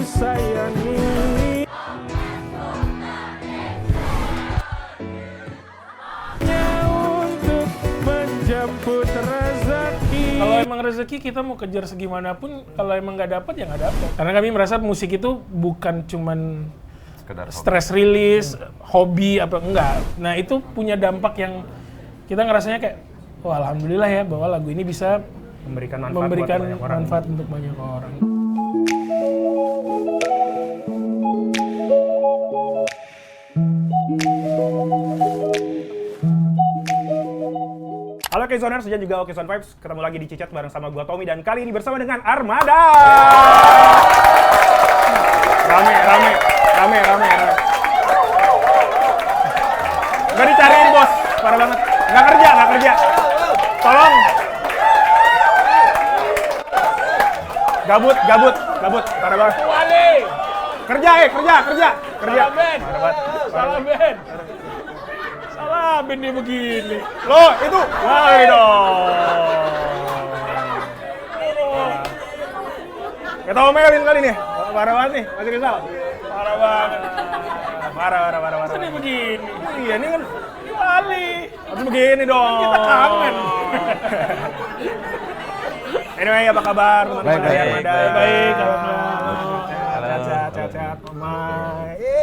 sayangi. Untuk menjemput rezeki. Kalau emang rezeki kita mau kejar segimanapun, kalau emang nggak dapat ya nggak dapat. Karena kami merasa musik itu bukan cuman stress release, hobi apa enggak. Nah itu punya dampak yang kita ngerasanya kayak, wah alhamdulillah ya bahwa lagu ini bisa Memberikan manfaat untuk banyak orang. Halo Okezoners dan juga Okezone Vibes, ketemu lagi di Cicat bareng sama gua Tommy dan kali ini bersama dengan Armada. Rame. Gak dicariin bos, parah banget. Gak kerja. Tolong. Gabut, parah banget. Kerja. Salah Ben dia begini. Loh, itu. Wali dong. Kita omelin kali nih. Parah banget nih, Mas Rizal. Parah banget. Parah. Dia begini. Iya, ini kan wali. Harus begini dong. Kita kangen. Anyway, apa kabar teman-teman dari Armada? Baik. Sehat.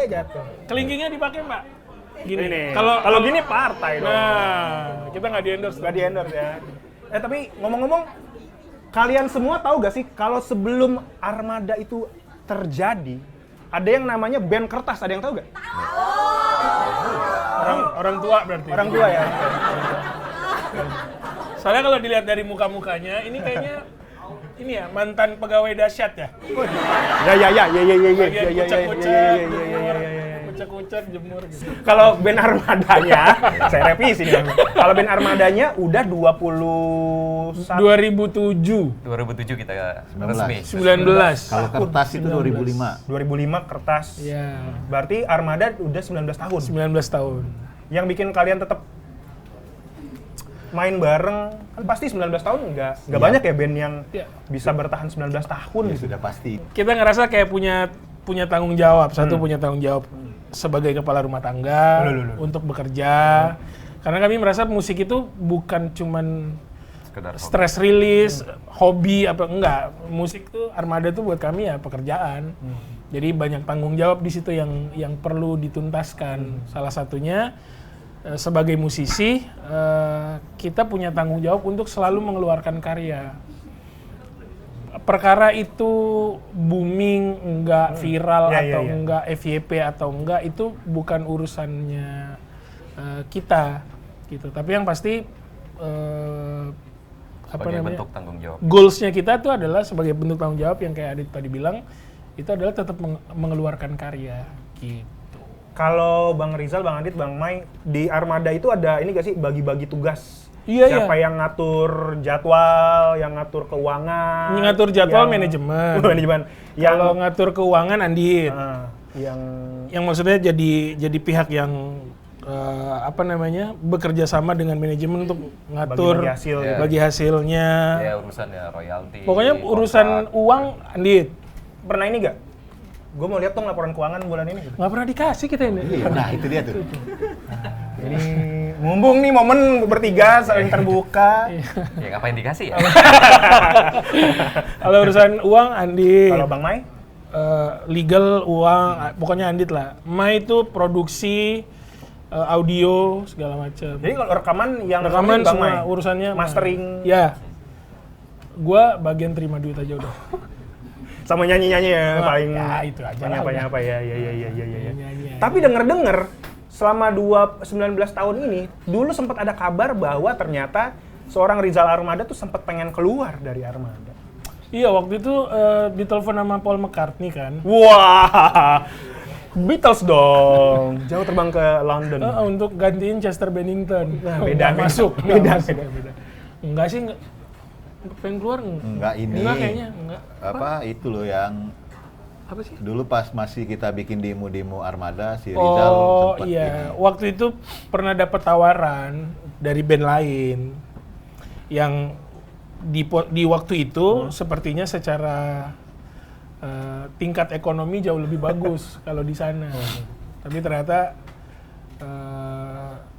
Jatuh. Kelingkingnya dipakai Mbak. Gini Ini. Kalau gini partai dong. Nah, kita nggak di-endorse. Gak di-endorse ya. Tapi ngomong-ngomong, kalian semua tahu gak sih kalau sebelum Armada itu terjadi, ada yang namanya band kertas, ada yang tahu gak? Orang tua berarti. Orang tua ya? Soalnya kalau dilihat dari muka-mukanya, ini kayaknya ini ya mantan pegawai dahsyat ya. Ya. Kucek-kucek jemur gitu. Kalau band Armadanya, saya revisi nih. Kalau band Armadanya udah 2007 kita resmi. 19. Kalau kertas itu 2005. 2005 kertas. Ya, Berarti Armada udah 19 tahun. 19 tahun. Yang bikin kalian tetap main bareng, kan pasti 19 tahun nggak banyak ya band yang bisa bertahan 19 tahun. Ya, gitu. sudah pasti. Kita ngerasa kayak punya tanggung jawab. Punya tanggung jawab sebagai kepala rumah tangga untuk bekerja. Karena kami merasa musik itu bukan cuman stress release, hobi apa enggak. Musik tuh Armada tuh buat kami ya pekerjaan. Jadi banyak tanggung jawab di situ yang perlu dituntaskan. Salah satunya sebagai musisi kita punya tanggung jawab untuk selalu mengeluarkan karya. Perkara itu booming, enggak viral atau enggak FYP atau enggak, itu bukan urusannya kita gitu. Tapi yang pasti bentuk tanggung jawab. Goals-nya kita itu adalah sebagai bentuk tanggung jawab yang kayak Adit tadi bilang, itu adalah tetap mengeluarkan karya gitu. Kalau Bang Rizal, Bang Adit, Bang Mai, di Armada itu ada ini gak sih bagi-bagi tugas? Iya. Siapa yang ngatur jadwal, yang ngatur keuangan? Yang ngatur jadwal manajemen. Kalau ngatur keuangan Andit. Yang maksudnya jadi pihak yang bekerja sama dengan manajemen untuk ngatur bagi hasilnya. Ya urusan ya royalti. Pokoknya urusan uang Andit. Pernah ini gak? Gue mau lihat dong laporan keuangan bulan ini. Gitu. Nggak pernah dikasih kita ini. Nah itu dia tuh. Ini mumpung nih momen bertiga saling terbuka. Ya ngapain dikasih ya? Kalau urusan uang Andit. Kalau Bang Mai? Legal uang, pokoknya Andit lah. Mai itu produksi, audio segala macam. Jadi kalau rekaman Bang semua Mai. Urusannya mastering. Ya. Gua bagian terima duit aja udah. Sama nyanyi-nyanyi ya paling. Ya itu aja lah. Apa ya. Nyanyi. Tapi denger selama 19 tahun ini dulu sempat ada kabar bahwa ternyata seorang Rizal Armada tuh sempat pengen keluar dari Armada. Iya, waktu itu ditelepon sama Paul McCartney kan. Wah. Beatles dong. Jauh terbang ke London. Untuk gantiin Chester Bennington. Nah, beda. Beda. Enggak sih, pengen keluar Enggak ini. Enggak kayaknya, enggak. Apa itu loh yang Apa sih? dulu pas masih kita bikin demo Armada si Rizal sempat iya. ini. Waktu itu pernah dapat tawaran dari band lain yang di waktu itu sepertinya secara tingkat ekonomi jauh lebih bagus kalau di sana. Tapi ternyata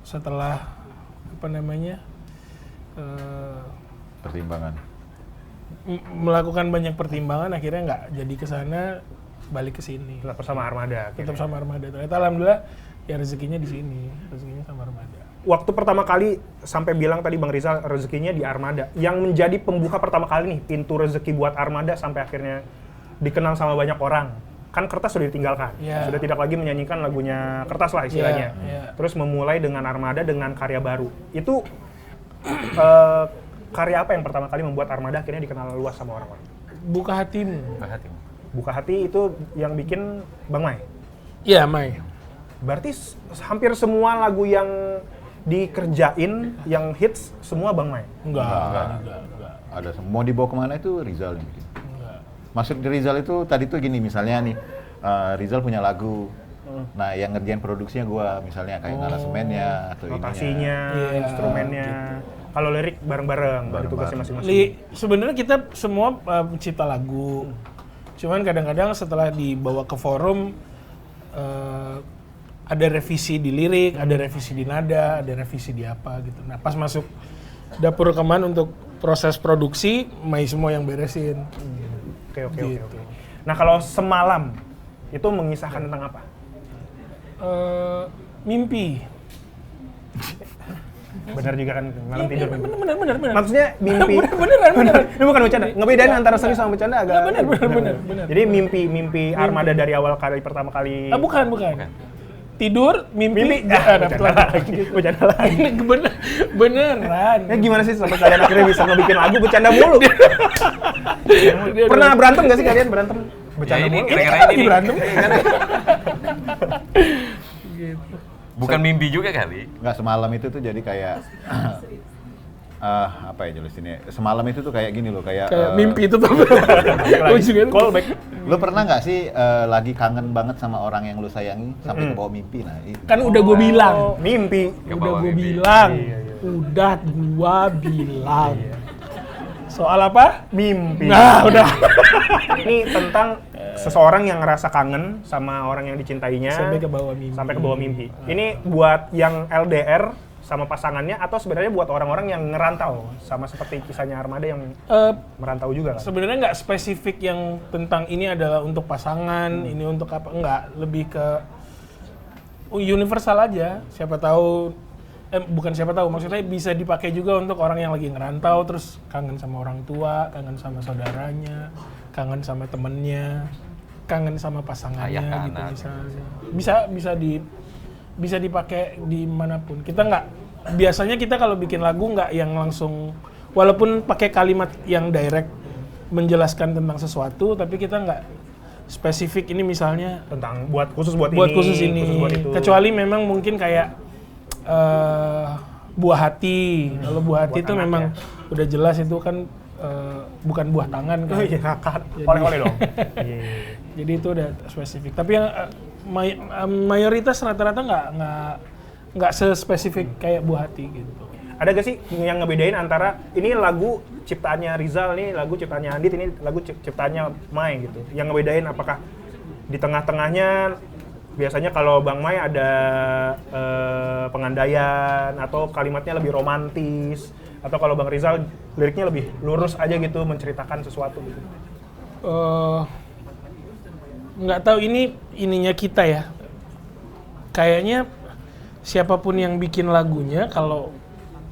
setelah Pertimbangan. melakukan banyak pertimbangan akhirnya nggak jadi ke sana, balik ke sini. Tetap bersama Armada. Tetap sama Armada. Ternyata alhamdulillah ya rezekinya di sini, rezekinya sama Armada. Waktu pertama kali sampai bilang tadi Bang Rizal rezekinya di Armada, yang menjadi pembuka pertama kali nih pintu rezeki buat Armada sampai akhirnya dikenal sama banyak orang. Kan Kertas sudah ditinggalkan, sudah tidak lagi menyanyikan lagunya Kertas lah istilahnya. Terus memulai dengan Armada dengan karya baru. Itu karya apa yang pertama kali membuat Armada akhirnya dikenal luas sama orang-orang? Buka Hatimu. Buka Hati itu yang bikin Bang Mai? Iya, Mai. Berarti hampir semua lagu yang dikerjain, yang hits, semua Bang Mai? Enggak. Ada mau dibawa kemana itu Rizal yang bikin. Maksud Rizal itu tadi tuh gini, misalnya nih Rizal punya lagu, nah yang ngerjain produksinya gua, misalnya kayak aransemennya atau notasinya, instrumennya. Gitu. Kalau lirik bareng-bareng, dari tugasnya masing-masing. Sebenarnya kita semua pencipta lagu, cuman kadang-kadang setelah dibawa ke forum ada revisi di lirik, ada revisi di nada, ada revisi di apa gitu. Nah pas masuk dapur rekaman untuk proses produksi, Mai semua yang beresin. Oke. Nah kalau Semalam itu mengisahkan tentang apa? Mimpi. Benar juga kan malam tidur. Bener. Maksudnya mimpi. Beneran. Ini bukan bercanda. Ngebedain antara serius sama bercanda agak. Bener. Jadi mimpi Armada dari awal pertama kali. Bukan. Tidur, mimpi. Dapat lagi. Bercanda lagi. Beneran. Ya gimana sih sampai kalian akhirnya bisa ngebikin lagu bercanda mulu? Pernah berantem gak sih kalian berantem? Bercanda mulu. Ini berantem. Gitu. Bukan mimpi juga kali. Nggak, Semalam itu tuh jadi kayak apa ya jelasinnya? Semalam itu tuh kayak gini loh, kayak mimpi itu tuh. Callback. Lu pernah nggak sih lagi kangen banget sama orang yang lu sayangi sampai ke bawah mimpi? Nah, itu. Kan udah gue bilang. Mimpi. Udah gue bilang. Udah gua bilang. Soal apa? Mimpi. Nah, udah. Ini tentang seseorang yang ngerasa kangen sama orang yang dicintainya sampai ke bawah mimpi. Ini buat yang LDR sama pasangannya atau sebenarnya buat orang-orang yang ngerantau sama seperti kisahnya Armada yang merantau juga kan? Sebenarnya nggak spesifik yang tentang ini adalah untuk pasangan, ini untuk apa, enggak, lebih ke universal aja. Bukan siapa tahu, maksudnya bisa dipakai juga untuk orang yang lagi ngerantau terus kangen sama orang tua, kangen sama saudaranya, kangen sama temennya, kangen sama pasangannya gitu misalnya. Bisa dipakai dimanapun. Biasanya kita kalau bikin lagu nggak yang langsung, walaupun pakai kalimat yang direct menjelaskan tentang sesuatu, tapi kita nggak spesifik ini misalnya tentang buat khusus ini, khusus itu. Kecuali memang mungkin kayak Buah Hati. Kalau Buah Hati itu memang udah jelas itu kan bukan buah tangan kan. Oleh-oleh dong. Jadi itu udah spesifik. Tapi yang mayoritas rata-rata nggak sespesifik kayak Buah Hati gitu. Ada gak sih yang ngebedain antara ini lagu ciptaannya Rizal, ini lagu ciptaannya Andit, ini lagu ciptaannya Mai gitu? Yang ngebedain apakah di tengah-tengahnya biasanya kalau Bang Mai ada pengandaian atau kalimatnya lebih romantis, atau kalau Bang Rizal liriknya lebih lurus aja gitu menceritakan sesuatu gitu? Nggak tahu, ininya kita ya. Kayaknya siapapun yang bikin lagunya, kalau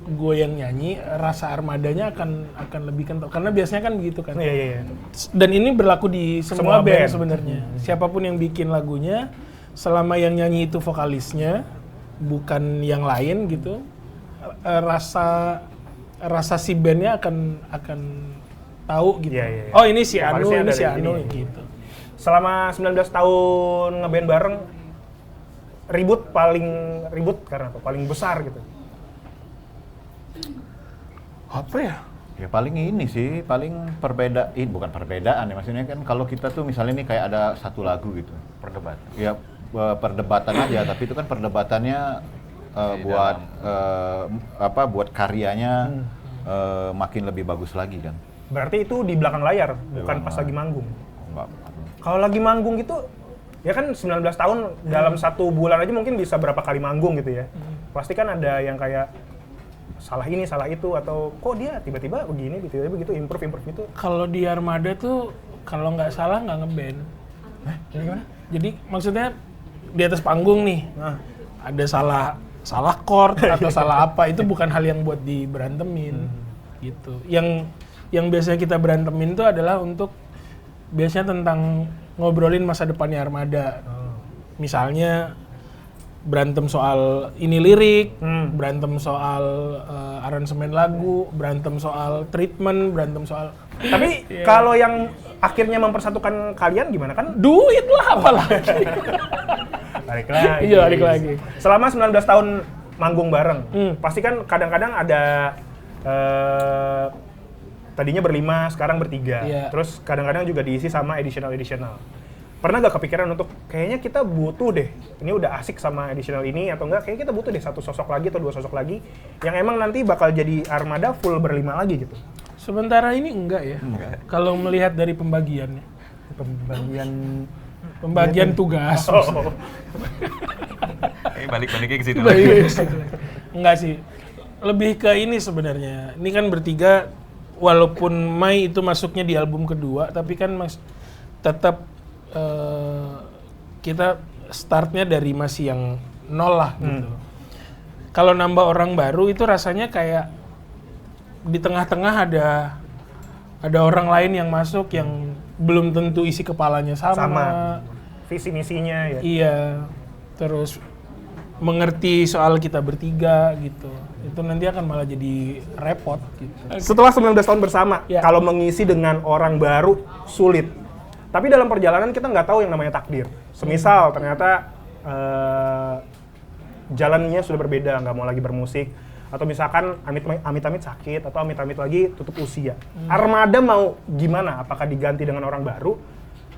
gue yang nyanyi, rasa Armadanya akan lebih kental. Karena biasanya kan begitu kan. Iya. Dan ini berlaku di semua band sebenarnya. Siapapun yang bikin lagunya, selama yang nyanyi itu vokalisnya, bukan yang lain gitu, rasa si bandnya akan tahu gitu. Iya. Oh ini si Anu, ini si Anu gitu. Selama 19 tahun ngeband bareng, paling ribut karena apa? Paling besar gitu. Apa ya? Ya paling ini sih, paling bukan perbedaan ya, maksudnya kan kalau kita tuh misalnya nih kayak ada satu lagu gitu. Perdebatan. Ya perdebatan aja, tapi itu kan perdebatannya buat karyanya makin lebih bagus lagi kan. Berarti itu di belakang layar, bukan pas lagi manggung? Enggak, Kalau lagi manggung gitu, ya kan 19 tahun dalam 1 bulan aja mungkin bisa berapa kali manggung gitu ya. Pasti kan ada yang kayak salah ini, salah itu, atau kok dia tiba-tiba begini, tiba-tiba begitu, improve gitu. Kalau di Armada tuh, kalau nggak salah nggak ngeband. Jadi gimana? Jadi maksudnya di atas panggung nih, ada salah chord atau salah apa, itu bukan hal yang buat diberantemin gitu. Yang biasanya kita berantemin tuh adalah untuk biasanya tentang ngobrolin masa depannya Armada. Misalnya berantem soal ini lirik, berantem soal aransemen lagu, berantem soal treatment, berantem soal... Tapi kalau yang akhirnya mempersatukan kalian gimana kan? Duit lah, apalagi. Balik lagi. Iya, balik lagi. Selama 19 tahun manggung bareng, pasti kan kadang-kadang ada tadinya berlima, sekarang bertiga. Iya. Terus kadang-kadang juga diisi sama additional. Pernah gak kepikiran untuk kayaknya kita butuh deh, ini udah asik sama additional ini atau enggak, kayaknya kita butuh deh 1 sosok lagi atau 2 sosok lagi yang emang nanti bakal jadi Armada full berlima lagi gitu? Sementara ini enggak ya. Kalau melihat dari pembagiannya. Pembagian tugas. Balik-baliknya ke situ. Enggak sih. Lebih ke ini sebenarnya. Ini kan bertiga, walaupun Mai itu masuknya di album kedua, tapi kan tetap kita startnya dari masih yang nol lah gitu. Kalau nambah orang baru itu rasanya kayak di tengah-tengah ada orang lain yang masuk yang belum tentu isi kepalanya sama. Visi misinya ya. Iya. Terus mengerti soal kita bertiga gitu. Itu nanti akan malah jadi repot gitu. Setelah 19 tahun bersama, Ya. kalau mengisi dengan orang baru sulit. Tapi dalam perjalanan kita nggak tahu yang namanya takdir. Semisal ternyata jalannya sudah berbeda, nggak mau lagi bermusik, atau misalkan amit-amit sakit, atau amit-amit lagi tutup usia. Armada mau gimana? Apakah diganti dengan orang baru?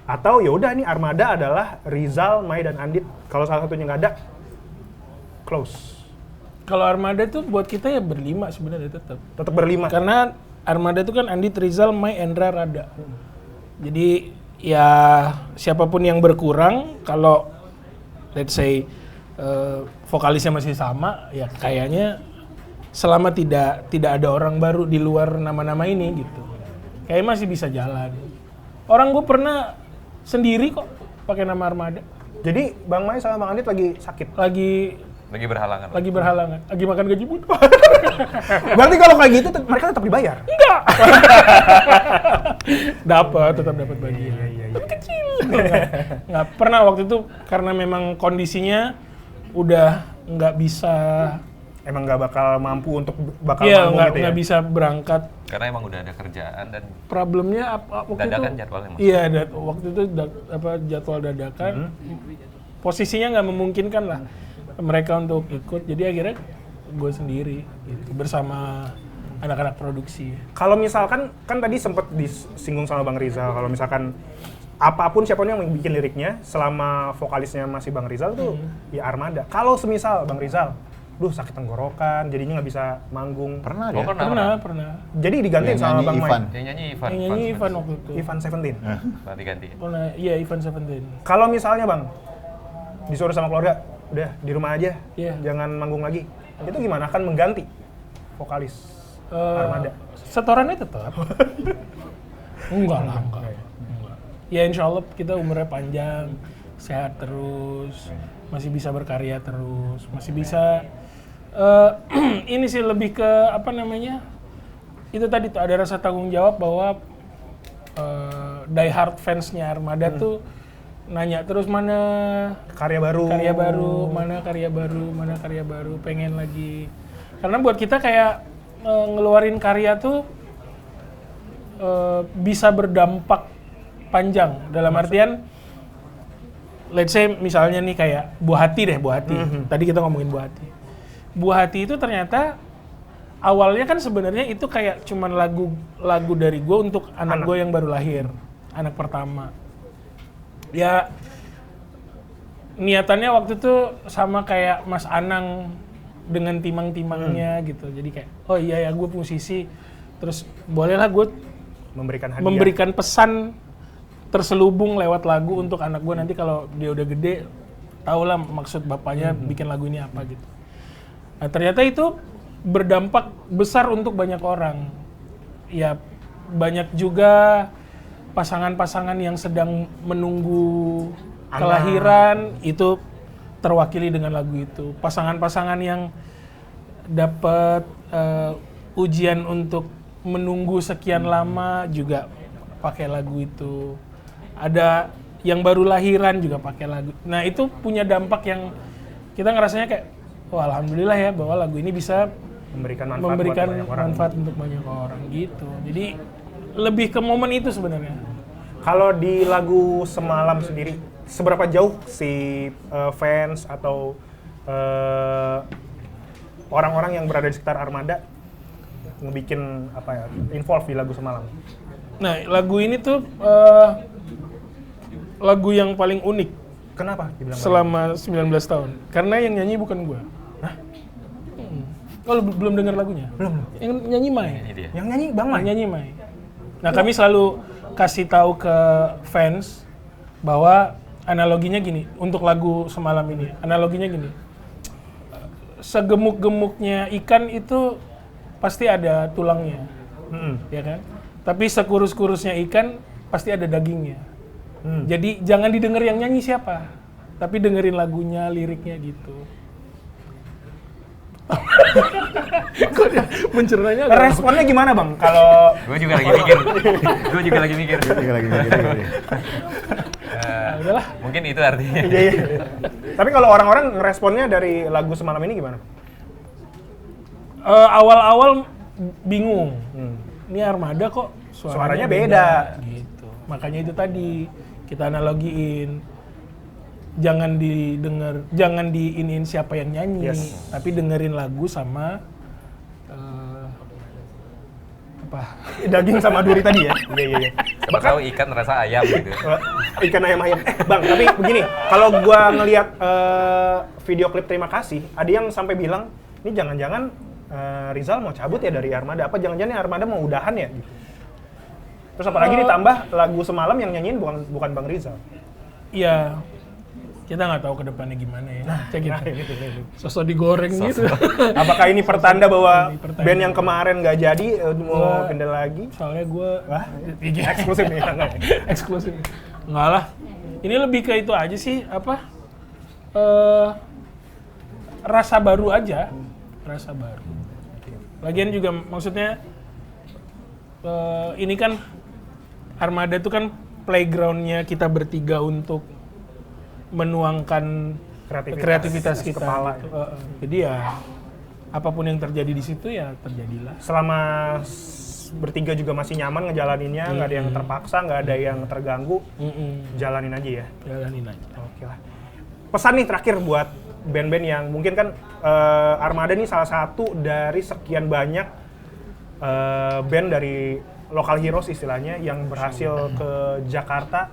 Atau ya udah nih Armada adalah Rizal, Mai dan Andit. Kalau salah satunya nggak ada, close. Kalau Armada tuh buat kita ya berlima sebenarnya tetap. Tetap berlima. Karena Armada itu kan Andit, Rizal, Mai, Endra, Rada. Jadi ya siapapun yang berkurang, kalau let's say vokalisnya masih sama, ya kayaknya selama tidak ada orang baru di luar nama-nama ini gitu, kayaknya masih bisa jalan. Orang gue pernah sendiri kok pakai nama Armada. Jadi Bang Mai sama Bang Andit lagi sakit. Lagi berhalangan. Lagi makan gaji buta. Berarti kalau kayak gitu mereka tetap dibayar? Enggak. Tetap dapat bagian. Tapi kecil. Nggak pernah waktu itu karena memang kondisinya udah nggak bisa. Emang nggak bakal mampu untuk manggung gitu ya? Nggak bisa berangkat. Karena emang udah ada kerjaan dan Problemnya waktu dadakan itu. jadwalnya Mas. Iya, waktu itu jadwal dadakan. Posisinya nggak memungkinkan lah mereka untuk ikut. Jadi akhirnya gue sendiri gitu, bersama anak-anak produksi. Kalau misalkan, kan tadi sempat disinggung sama Bang Rizal, kalau misalkan apapun siapapun yang bikin liriknya, selama vokalisnya masih Bang Rizal tuh ya Armada. Kalau semisal Bang Rizal, sakit tenggorokan, jadinya nggak bisa manggung. Pernah Oh, ya? Pernah. Jadi digantiin sama Bang Mai. Yang nyanyi Ivan waktu itu. Ivan Seventeen. Diganti. Pernah, iya Ivan Seventeen. Kalau misalnya Bang, disuruh sama keluarga, udah di rumah aja, jangan manggung lagi. Itu gimana? Akan mengganti vokalis Armada? Setorannya tetap. Enggak. Ya insya Allah kita umurnya panjang, sehat terus, masih bisa berkarya terus, masih bisa. Ini sih lebih ke apa namanya? Itu tadi tuh ada rasa tanggung jawab bahwa die hard fansnya Armada tuh nanya terus mana Karya baru, mana karya baru, pengen lagi. Karena buat kita kayak ngeluarin karya tuh bisa berdampak panjang. Dalam artian, let's say misalnya nih kayak Buah Hati. Tadi kita ngomongin Buah Hati. Buah Hati itu ternyata awalnya kan sebenarnya itu kayak cuman lagu dari gue untuk anak gue yang baru lahir, anak pertama. Ya niatannya waktu itu sama kayak Mas Anang dengan timang-timangnya gitu. Jadi kayak, oh iya ya gue musisi, terus bolehlah gue memberikan pesan terselubung lewat lagu untuk anak gue nanti kalau dia udah gede, tau lah maksud bapaknya bikin lagu ini apa gitu. Nah ternyata itu berdampak besar untuk banyak orang. Ya banyak juga pasangan-pasangan yang sedang menunggu kelahiran itu terwakili dengan lagu itu. Pasangan-pasangan yang dapat ujian untuk menunggu sekian lama juga pakai lagu itu. Ada yang baru lahiran juga pakai lagu. Nah itu punya dampak yang kita ngerasanya kayak, wah alhamdulillah ya bahwa lagu ini bisa memberikan manfaat untuk banyak orang gitu. Jadi lebih ke momen itu sebenarnya. Kalau di lagu Semalam sendiri, seberapa jauh si fans atau orang-orang yang berada di sekitar Armada ngebikin involve di lagu Semalam? Nah lagu ini tuh lagu yang paling unik. Kenapa? Selama 19 tahun. Karena yang nyanyi bukan gue. Hah? Oh, belum dengar lagunya? Belum. Yang nyanyi Mai. Yang nyanyi Bang Mai? Yang nyanyi Mai. Nah, kami selalu kasih tahu ke fans bahwa analoginya gini, untuk lagu Semalam ini. Analoginya gini. Segemuk-gemuknya ikan itu pasti ada tulangnya. Ya kan? Tapi sekurus-kurusnya ikan pasti ada dagingnya. Jadi jangan didengar yang nyanyi siapa, tapi dengerin lagunya, liriknya gitu. Mencernanya responnya gimana Bang? Kalau gue juga lagi mikir. Udahlah. Mungkin itu artinya. Iya. Tapi kalau orang-orang responnya dari lagu Semalam ini gimana? Awal-awal bingung. Ini Armada kok suaranya beda. Gitu. Makanya itu tadi kita analogiin, jangan diinin siapa yang nyanyi, tapi dengerin lagu sama daging sama duri tadi ya. Iya. Siapa tahu ikan rasa ayam gitu. Ikan ayam. Bang, tapi begini, kalau gua ngelihat video klip Terima Kasih, ada yang sampai bilang, ini jangan-jangan Rizal mau cabut ya dari Armada, apa jangan-jangan Armada mau udahan ya gitu. Terus apalagi ditambah lagu Semalam yang nyanyiin bukan Bang Rizal. Iya, kita nggak tahu ke depannya gimana ya. Cek gitu. Sosok digoreng gitu. Apakah ini pertanda bahwa band yang kemarin nggak jadi mau pindah lagi? Soalnya gue eksklusif nih. Eksklusif. Enggak lah. Ini lebih ke itu aja sih, rasa baru aja. Rasa baru. Lagian juga maksudnya ini kan Armada itu kan playground-nya kita bertiga untuk menuangkan kreativitas kita. Kepala, gitu. Jadi ya apapun yang terjadi di situ ya terjadilah. Selama bertiga juga masih nyaman ngejalaninnya, nggak ada yang terpaksa, nggak ada yang terganggu, jalanin aja ya. Jalanin aja. Oke lah. Pesan nih terakhir buat band-band yang mungkin kan Armada nih salah satu dari sekian banyak band dari local heroes istilahnya yang berhasil ke Jakarta,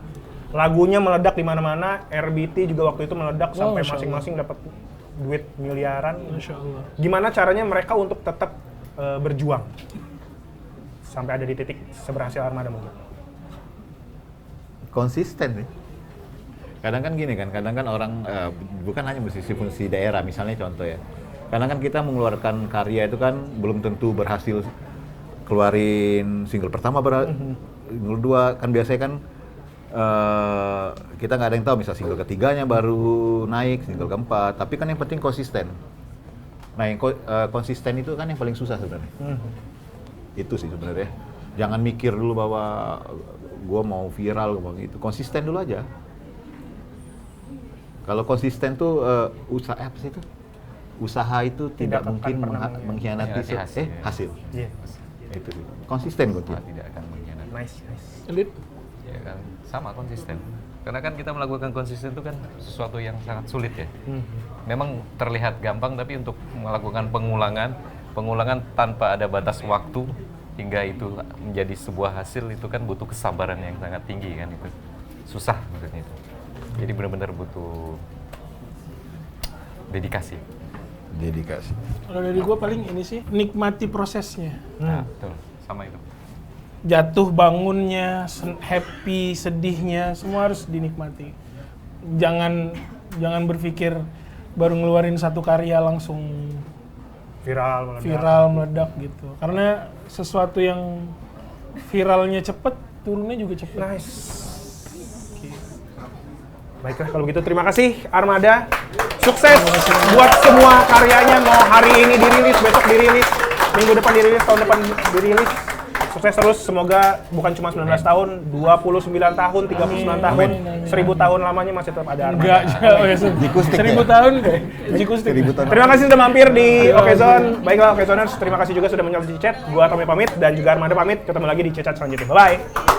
lagunya meledak di mana-mana, RBT juga waktu itu meledak sampai masing-masing dapat duit miliaran. Masya Allah. Gimana caranya mereka untuk tetap berjuang sampai ada di titik seberhasil Armada mungkin? Konsisten nih. Kadang kan gini kan, kadang kan orang bukan hanya musisi daerah, misalnya contoh ya. Kadang kan kita mengeluarkan karya itu kan belum tentu berhasil keluarin single pertama, single 2 kan biasanya kan kita nggak ada yang tahu, misal single ketiganya baru naik, single keempat, tapi kan yang penting konsisten. Nah yang konsisten itu kan yang paling susah sebenarnya. Itu sih sebenarnya. Jangan mikir dulu bahwa gue mau viral, gitu. Konsisten dulu aja. Kalau konsisten tuh usaha itu tidak mungkin mengkhianati hasil. Yeah. Itu sih. Konsisten gue tuh. Tidak akan mengkhianati. Nice. Elit. Ya kan, sama konsisten. Karena kan kita melakukan konsisten itu kan sesuatu yang sangat sulit ya. Memang terlihat gampang, tapi untuk melakukan pengulangan tanpa ada batas waktu hingga itu menjadi sebuah hasil itu kan butuh kesabaran yang sangat tinggi kan, itu susah maksudnya itu. Jadi benar-benar butuh dedikasi. Kalau dari gue paling ini sih, nikmati prosesnya. Nah, betul. Sama itu. jatuh bangunnya, happy, sedihnya, semua harus dinikmati. Jangan berpikir baru ngeluarin satu karya langsung viral meledak gitu. Karena sesuatu yang viralnya cepet, turunnya juga cepet. Nice. Baiklah kalau begitu, terima kasih Armada. Sukses buat semua karyanya, mau hari ini dirilis, besok dirilis, minggu depan dirilis, tahun depan dirilis. Sukses terus, semoga bukan cuma 19 tahun, 29 tahun, 39 tahun, 1000 tahun lamanya masih tetap ada Armada. Enggak, Jikustik 1000 ya? tahun, Jikustik. Terima kasih sudah mampir di Okezone. Baiklah Okezoners, terima kasih juga sudah menonton di chat. Gua Tommy pamit dan juga Armada pamit. Ketemu lagi di chat selanjutnya. Bye-bye.